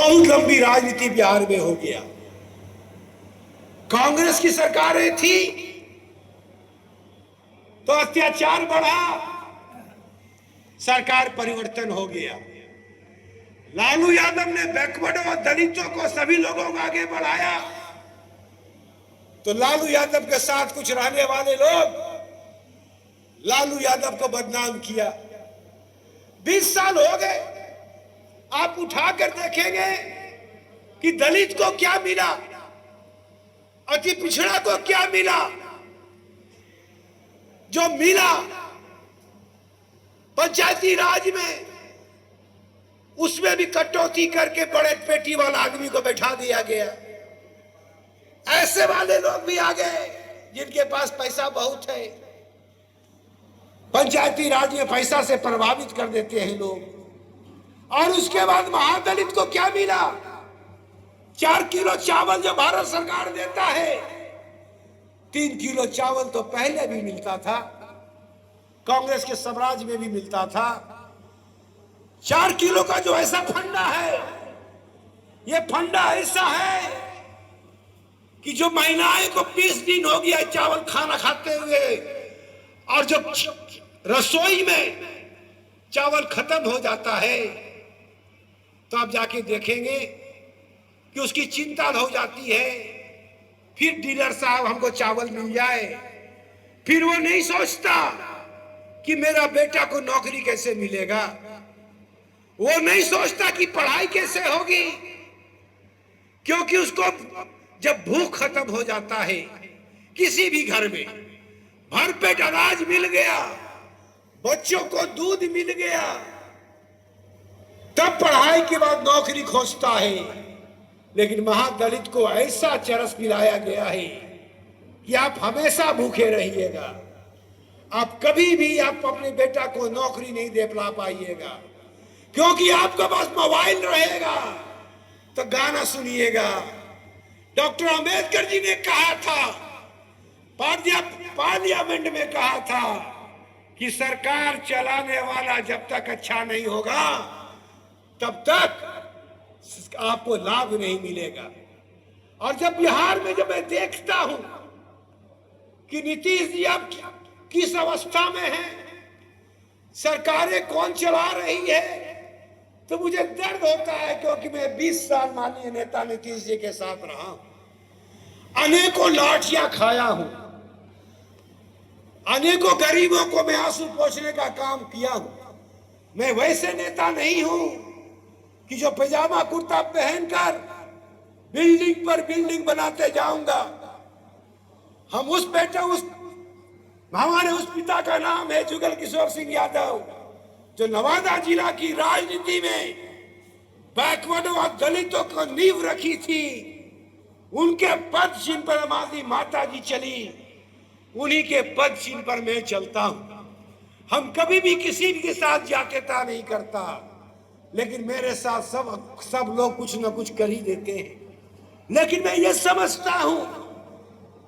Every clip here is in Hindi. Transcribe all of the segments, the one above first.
बहुत लंबी राजनीति बिहार में हो गया। कांग्रेस की सरकारें थी तो अत्याचार बढ़ा, सरकार परिवर्तन हो गया। लालू यादव ने बैकवर्ड और दलितों को, सभी लोगों को आगे बढ़ाया, तो लालू यादव के साथ कुछ रहने वाले लोग लालू यादव को बदनाम किया। 20 साल हो गए, आप उठाकर देखेंगे कि दलित को क्या मिला, अति पिछड़ा को क्या मिला। जो मिला पंचायती राज में, उसमें भी कटौती करके बड़े पेटी वाला आदमी को बैठा दिया गया। ऐसे वाले लोग भी आ गए जिनके पास पैसा बहुत है, पंचायती राज में पैसा से प्रभावित कर देते हैं लोग। और उसके बाद महादलित को क्या मिला? 4 किलो चावल जो भारत सरकार देता है, 3 किलो चावल तो पहले भी मिलता था, कांग्रेस के स्वराज में भी मिलता था। 4 किलो का जो ऐसा फंडा है, ये फंडा ऐसा है कि जो महिलाएं को 20 दिन हो गया चावल खाना खाते हुए, और जब रसोई में चावल खत्म हो जाता है तो आप जाके देखेंगे कि उसकी चिंता हो जाती है। फिर डीलर साहब हमको चावल मिल जाए, फिर वो नहीं सोचता कि मेरा बेटा को नौकरी कैसे मिलेगा, वो नहीं सोचता कि पढ़ाई कैसे होगी, क्योंकि उसको जब भूख खत्म हो जाता है, किसी भी घर में भरपेट अनाज मिल गया, बच्चों को दूध मिल गया, तब पढ़ाई के बाद नौकरी खोजता है। लेकिन महादलित को ऐसा चरस पिलाया गया है कि आप हमेशा भूखे रहिएगा, आप कभी भी आप अपने बेटा को नौकरी नहीं दे पाइएगा, क्योंकि आपके पास मोबाइल रहेगा तो गाना सुनिएगा। डॉक्टर अंबेडकर जी ने कहा था, पार्लियामेंट में कहा था कि सरकार चलाने वाला जब तक अच्छा नहीं होगा तब तक आपको लाभ नहीं मिलेगा। और जब बिहार में जब मैं देखता हूं कि नीतीश जी अब किस अवस्था में है, सरकारें कौन चला रही है, तो मुझे दर्द होता है, क्योंकि मैं 20 साल माननीय नेता नीतीश जी के साथ रहा हूं, अनेकों लाठियां खाया हूं, अनेकों गरीबों को मैं आंसू पोंछने का काम किया हूं। मैं वैसे नेता नहीं हूं कि जो पैजामा कुर्ता पहनकर बिल्डिंग पर बिल्डिंग बनाते जाऊंगा। हम उस हमारे उस पिता का नाम है जुगल किशोर सिंह यादव, जो नवादा जिला की राजनीति में बैकवर्ड और दलितों को नींव रखी थी। उनके पद चिन्ह पर हमारी माता जी चली, उन्हीं के पद चिन्ह पर मैं चलता हूं। हम कभी भी किसी के साथ जातीयता नहीं करता, लेकिन मेरे साथ सब लोग कुछ ना कुछ कर ही देते हैं। लेकिन मैं ये समझता हूं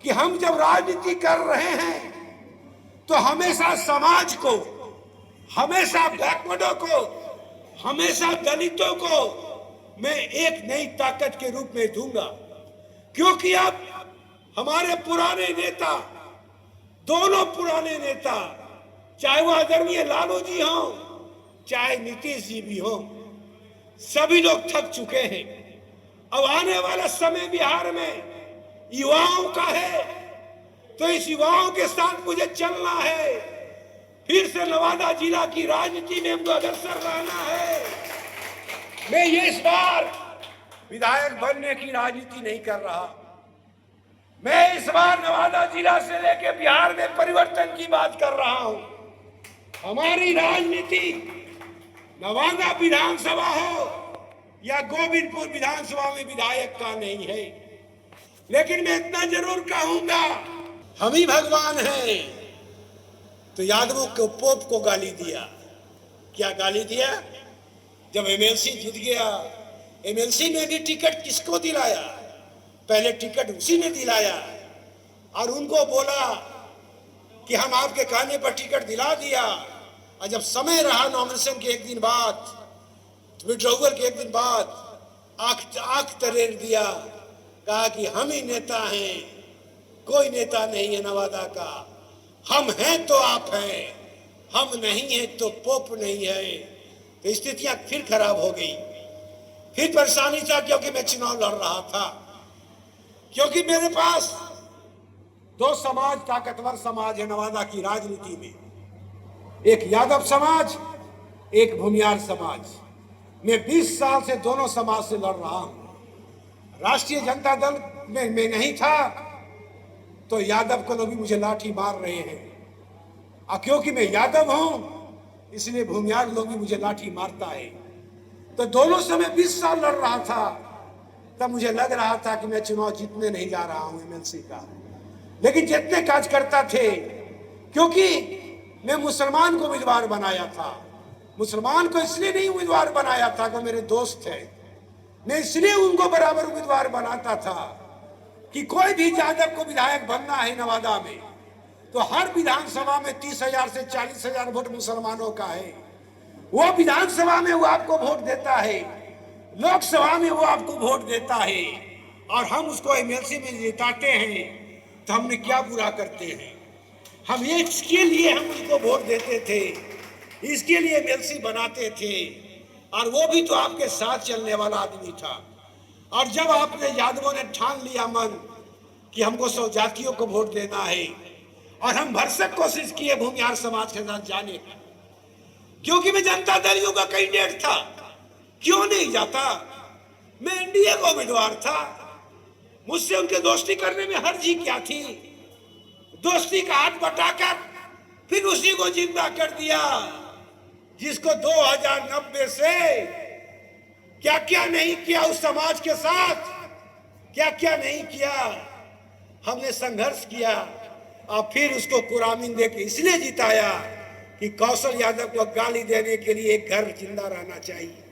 कि हम जब राजनीति कर रहे हैं तो हमेशा समाज को, हमेशा बैकवर्डों को, हमेशा दलितों को मैं एक नई ताकत के रूप में दूंगा। क्योंकि अब हमारे पुराने नेता, दोनों पुराने नेता, चाहे वो आदरणीय लालू जी हो, चाहे नीतीश जी भी हो, सभी लोग थक चुके हैं। अब आने वाला समय बिहार में युवाओं का है, तो इस युवाओं के साथ मुझे चलना है। फिर से नवादा जिला की राजनीति में हमको अग्रसर रहना है। मैं ये इस बार विधायक बनने की राजनीति नहीं कर रहा, मैं इस बार नवादा जिला से लेकर बिहार में परिवर्तन की बात कर रहा हूं। हमारी राजनीति नवादा विधानसभा हो या गोविंदपुर विधानसभा में विधायक का नहीं है, लेकिन मैं इतना जरूर कहूंगा, हम ही भगवान हैं। तो यादवों को पोप को गाली दिया, क्या गाली दिया? जब एमएलसी जीत गया, एमएलसी ने भी टिकट किसको दिलाया? पहले टिकट उसी ने दिलाया, और उनको बोला कि हम आपके कहने पर टिकट दिला दिया। और जब समय रहा नॉमिनेशन के एक दिन बाद, विड्रॉवल के एक दिन बाद, आंख आंख तरेर दिया, कहा कि हम ही नेता हैं, कोई नेता नहीं है नवादा का, हम हैं तो आप हैं, हम नहीं हैं तो पोप नहीं है। तो स्थितियां फिर खराब हो गई, फिर परेशानी था, क्योंकि मैं चुनाव लड़ रहा था, क्योंकि मेरे पास दो समाज, ताकतवर समाज है नवादा की राजनीति में, एक यादव समाज, एक भूमियार समाज। मैं 20 साल से दोनों समाज से लड़ रहा हूं। राष्ट्रीय जनता दल में मैं नहीं था तो यादव को लोग भी मुझे लाठी मार रहे हैं, और क्योंकि मैं यादव हूं इसलिए भूमियार लोग भी मुझे लाठी मारता है। तो दोनों से मैं 20 साल लड़ रहा था, तब मुझे लग रहा था कि मैं चुनाव जीतने नहीं जा रहा हूं एमएलसी का, लेकिन जितने कार्यकर्ता थे, क्योंकि मैं मुसलमान को उम्मीदवार बनाया था, मुसलमान को इसलिए नहीं उम्मीदवार बनाया था कि मेरे दोस्त थे, मैं इसलिए उनको बराबर उम्मीदवार बनाता था कि कोई भी यादव को विधायक बनना है नवादा में तो हर विधानसभा में 30,000 से 40,000 वोट मुसलमानों का है। वो विधानसभा में वो आपको वोट देता है, लोकसभा में वो आपको वोट देता है, और हम उसको एमएलसी में जिताते हैं। तो हमने क्या बुरा करते हैं? हम इसके लिए हम उसको वोट देते थे, इसके लिए एमएलसी बनाते थे, और वो भी तो आपके साथ चलने वाला आदमी था। और जब आपने यादवों ने ठान लिया मन कि हमको सब जातियों को वोट देना है, और हम भरसक कोशिश किए भूमिहार समाज के साथ जाने का, क्योंकि मैं जनता दल यू का कैंडिडेट था, क्यों नहीं जाता? मैं एनडीए का उम्मीदवार था, मुझसे उनके दोस्ती करने में हर्जी क्या थी? दोस्ती का हाथ बटाकर फिर उसी को जिंदा कर दिया, जिसको 2090 से क्या क्या नहीं किया उस समाज के साथ, क्या क्या नहीं किया। हमने संघर्ष किया और फिर उसको कुरामीन देके इसलिए जिताया कि कौशल यादव को गाली देने के लिए एक घर जिंदा रहना चाहिए,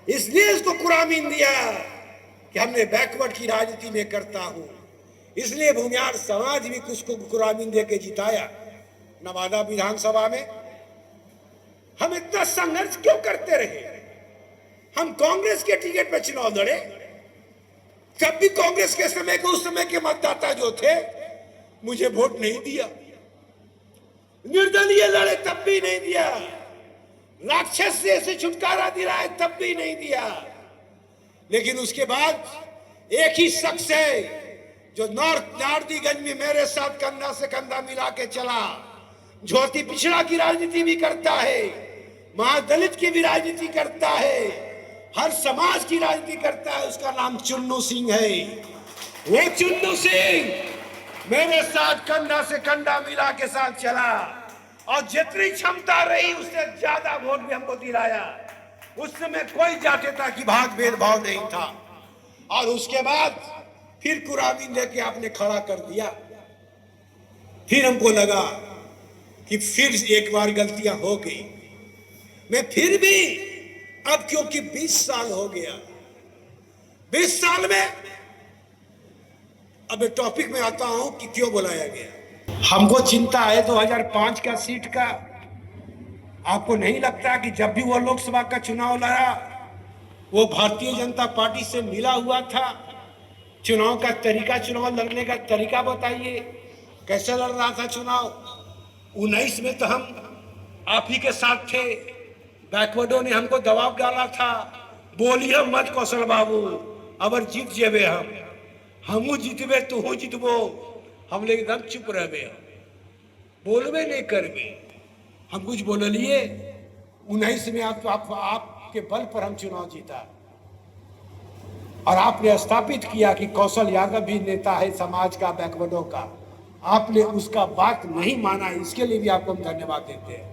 इसलिए उसको कुरामीन दिया कि हमने बैकवर्ड की राजनीति में करता हूं, इसलिए भूमिहार समाज भी कुछ को कुरामीन देके जिताया नवादा विधानसभा में। हम इतना संघर्ष क्यों करते रहे? हम कांग्रेस के टिकट पर चुनाव लड़े, तब भी कांग्रेस के समय के उस समय के मतदाता जो थे मुझे वोट नहीं दिया, निर्दलीय लड़े तब भी नहीं दिया, राक्षस से छुटकारा दिलाए तब भी नहीं दिया। लेकिन उसके बाद एक ही शख्स है जो नारदीगंज में मेरे साथ कंधा से कंधा मिला के चला, ज्योति पिछड़ा की राजनीति भी करता है, महादलित की भी राजनीति करता है, हर समाज की राजनीति करता है, उसका नाम चुन्नू सिंह है। वो चुन्नू सिंह मेरे साथ कंधा से कंधा मिला के साथ चला, और जितनी क्षमता रही उससे ज्यादा वोट भी हमको दिलाया। उस समय कोई जातीयता की भाग भेदभाव नहीं था, और उसके बाद फिर कुरामीन लेके आपने खड़ा कर दिया। फिर हमको लगा कि फिर एक बार गलतियां हो गई, मैं फिर भी अब क्योंकि 20 साल हो गया, 20 साल में अब टॉपिक में आता हूं कि क्यों बुलाया गया। हमको चिंता है 2005 का सीट का। आपको नहीं लगता कि जब भी वो लोकसभा का चुनाव लड़ा वो भारतीय जनता पार्टी से मिला हुआ था? चुनाव का तरीका, चुनाव लड़ने का तरीका बताइए, कैसे लड़ रहा था चुनाव? 19 में तो हम आप ही के साथ थे, बैकवर्डों ने हमको दबाव डाला था, बोलिए मत कौशल बाबू, अबर जीत जेबे हमू जीतबे तू जीतबो, हम लोग एकदम चुप रहबे, बोलबे नहीं करबे। हम कुछ बोल लिए 19 में आपके बल पर हम चुनाव जीता, और आपने स्थापित किया कि कौशल यादव भी नेता है समाज का, बैकवर्डों का। आपने उसका बात नहीं माना, इसके लिए भी आपको हम धन्यवाद देते हैं।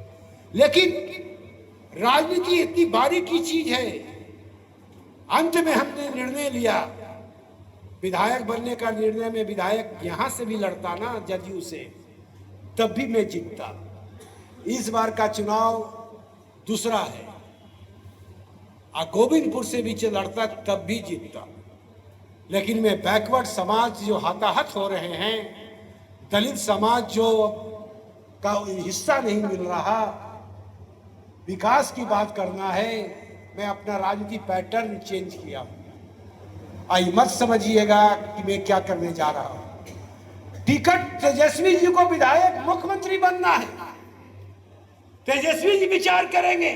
लेकिन राजनीति इतनी बारीकी चीज है। अंत में हमने निर्णय लिया, विधायक बनने का निर्णय में विधायक यहां से भी लड़ता ना जदयू से, तब भी मैं जीतता। इस बार का चुनाव दूसरा है, और गोविंदपुर से भी लड़ता तब भी जीतता। लेकिन मैं बैकवर्ड समाज जो हताहत हो रहे हैं, दलित समाज जो का हिस्सा नहीं मिल रहा, विकास की बात करना है, मैं अपना राजनीति पैटर्न चेंज किया हूं। आई मत समझिएगा कि मैं क्या करने जा रहा हूं। टिकट तेजस्वी जी को विधायक मुख्यमंत्री बनना है। तेजस्वी जी विचार करेंगे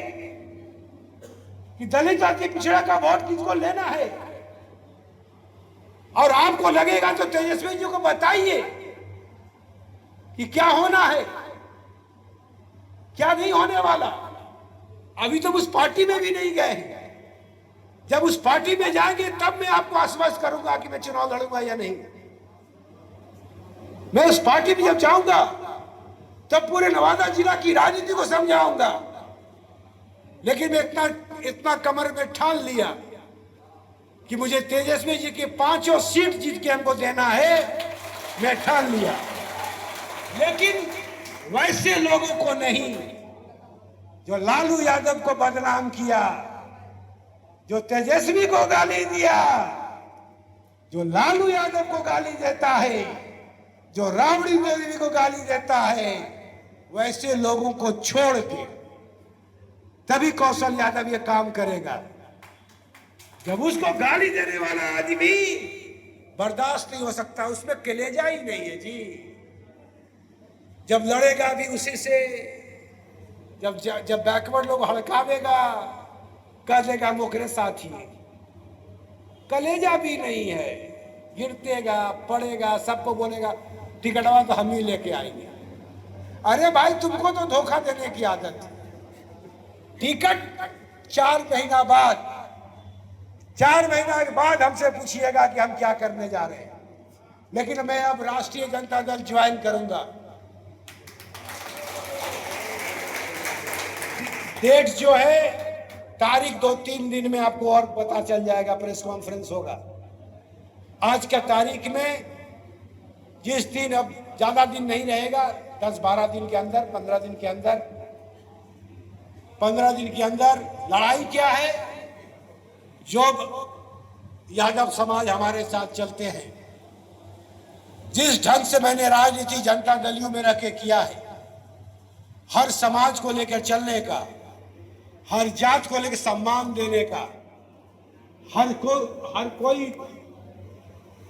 कि दलित अति पिछड़ा का वोट किसको लेना है, और आपको लगेगा तो तेजस्वी जी को बताइए कि क्या होना है, क्या नहीं होने वाला। अभी तो उस पार्टी में भी नहीं गए हैं। जब उस पार्टी में जाएंगे तब मैं आपको आश्वस्त करूंगा कि मैं चुनाव लड़ूंगा या नहीं। मैं उस पार्टी में जब जाऊंगा तब पूरे नवादा जिला की राजनीति को समझाऊंगा। लेकिन मैं इतना कमर में ठान लिया कि मुझे तेजस्वी जी की 5 सीट जीत के हमको देना है, मैं ठान लिया। लेकिन वैसे लोगों को नहीं जो लालू यादव को बदनाम किया, जो तेजस्वी को गाली दिया, जो लालू यादव को गाली देता है, जो राबड़ी देवी को गाली देता है, वैसे लोगों को छोड़ के तभी कौशल यादव ये काम करेगा। जब उसको गाली देने वाला आदमी बर्दाश्त नहीं हो सकता, उसमें कलेजा ही नहीं है जी। जब लड़ेगा भी उसी से, जब बैकवर्ड लोग हड़कावेगा कह देगा मोकरे साथी। कलेजा भी नहीं है, गिरतेगा पड़ेगा, सबको बोलेगा टिकटवा तो हम ही लेके आएंगे। अरे भाई तुमको तो धोखा देने की आदत है। टिकट 4 महीना बाद, 4 महीना के बाद हमसे पूछिएगा कि हम क्या करने जा रहे हैं। लेकिन मैं अब राष्ट्रीय जनता दल ज्वाइन करूंगा। डेट जो है तारीख 2-3 दिन में आपको और पता चल जाएगा, प्रेस कॉन्फ्रेंस होगा। आज का तारीख में जिस दिन, अब ज्यादा दिन नहीं रहेगा, 10-12 दिन के अंदर, 15 दिन के अंदर, 15 दिन के अंदर लड़ाई क्या है। जो यादव समाज हमारे साथ चलते हैं, जिस ढंग से मैंने राजनीति जनता दलियों में रख के किया है, हर समाज को लेकर चलने का, हर जात को लेकर सम्मान देने का, हर कोई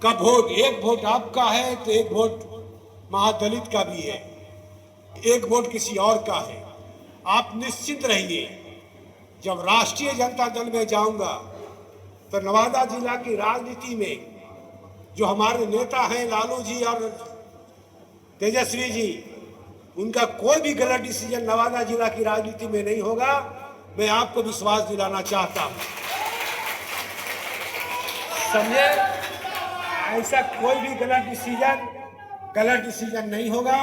का वोट, एक वोट आपका है तो एक वोट महादलित का भी है, एक वोट किसी और का है। आप निश्चिंत रहिए, जब राष्ट्रीय जनता दल में जाऊंगा तो नवादा जिला की राजनीति में जो हमारे नेता हैं लालू जी और तेजस्वी जी, उनका कोई भी गलत डिसीजन नवादा जिला की राजनीति में नहीं होगा। मैं आपको विश्वास दिलाना चाहता हूं, समझे। ऐसा कोई भी गलत डिसीजन नहीं होगा।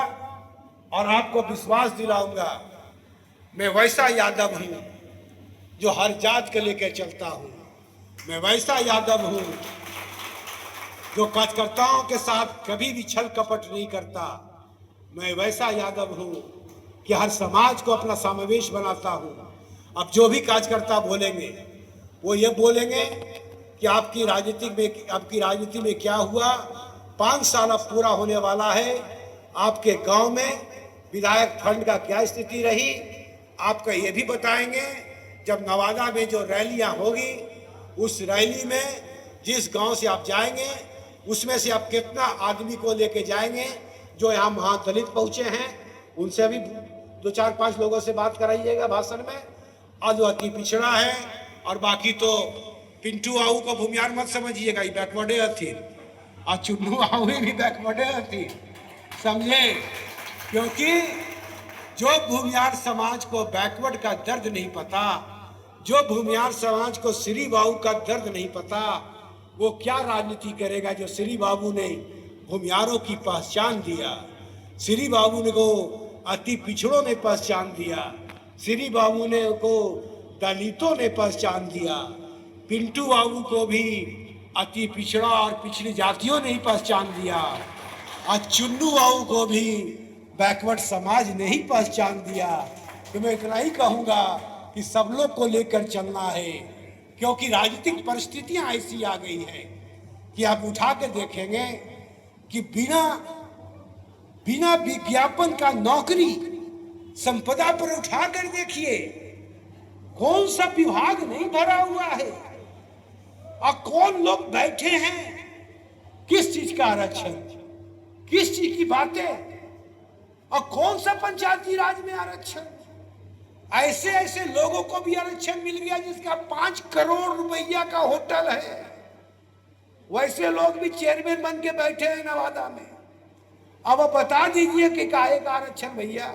और आपको विश्वास दिलाऊंगा, मैं वैसा यादव हूं जो हर जात को लेकर चलता हूं। मैं वैसा यादव हूं जो कार्यकर्ताओं के साथ कभी भी छल कपट नहीं करता। मैं वैसा यादव हूं कि हर समाज को अपना समावेश बनाता हूं। अब जो भी कार्यकर्ता बोलेंगे वो ये बोलेंगे कि आपकी राजनीति में क्या हुआ, 5 साल अब पूरा होने वाला है, आपके गांव में विधायक फंड का क्या स्थिति रही, आपका ये भी बताएंगे। जब नवादा में जो रैलियां होगी, उस रैली में जिस गांव से आप जाएंगे उसमें से आप कितना आदमी को लेके जाएंगे जो यहाँ महादलित पहुंचे हैं, उनसे भी 2-4-5 लोगों से बात कराइएगा भाषण में। और जो अति पिछड़ा है, और बाकी तो पिंटू आहू को भूमियार मत समझिएगा, ये बैकवर्डे थी, और चुन्नू आहू भी बैकवर्डे थी, समझे। क्योंकि जो भूमियार समाज को बैकवर्ड का दर्द नहीं पता, जो भूमियार समाज को श्री बाबू का दर्द नहीं पता, वो क्या राजनीति करेगा। जो श्री बाबू ने भूमियारों की पहचान दिया, श्री बाबू ने को अति पिछड़ों ने पहचान दिया, श्री बाबू ने को दलितों ने पहचान दिया, पिंटू बाबू को भी अति पिछड़ा और पिछड़ी जातियों ने ही पहचान दिया, और चुन्नू बाबू को भी बैकवर्ड समाज ने ही पहचान दिया। तो मैं इतना ही कहूँगा कि सब लोग को लेकर चलना है, क्योंकि राजनीतिक परिस्थितियां ऐसी आ गई हैं कि आप उठा के देखेंगे कि बिना विज्ञापन का नौकरी संपदा पर उठा कर देखिए, कौन सा विभाग नहीं भरा हुआ है और कौन लोग बैठे हैं, किस चीज का आरक्षण, किस चीज की बातें, और कौन सा पंचायती राज में आरक्षण। ऐसे ऐसे लोगों को भी आरक्षण मिल गया जिसका 5 करोड़ रुपया का होटल है, वैसे लोग भी चेयरमैन बन के बैठे हैं नवादा में। अब बता दीजिए कि काहे का आरक्षण भैया।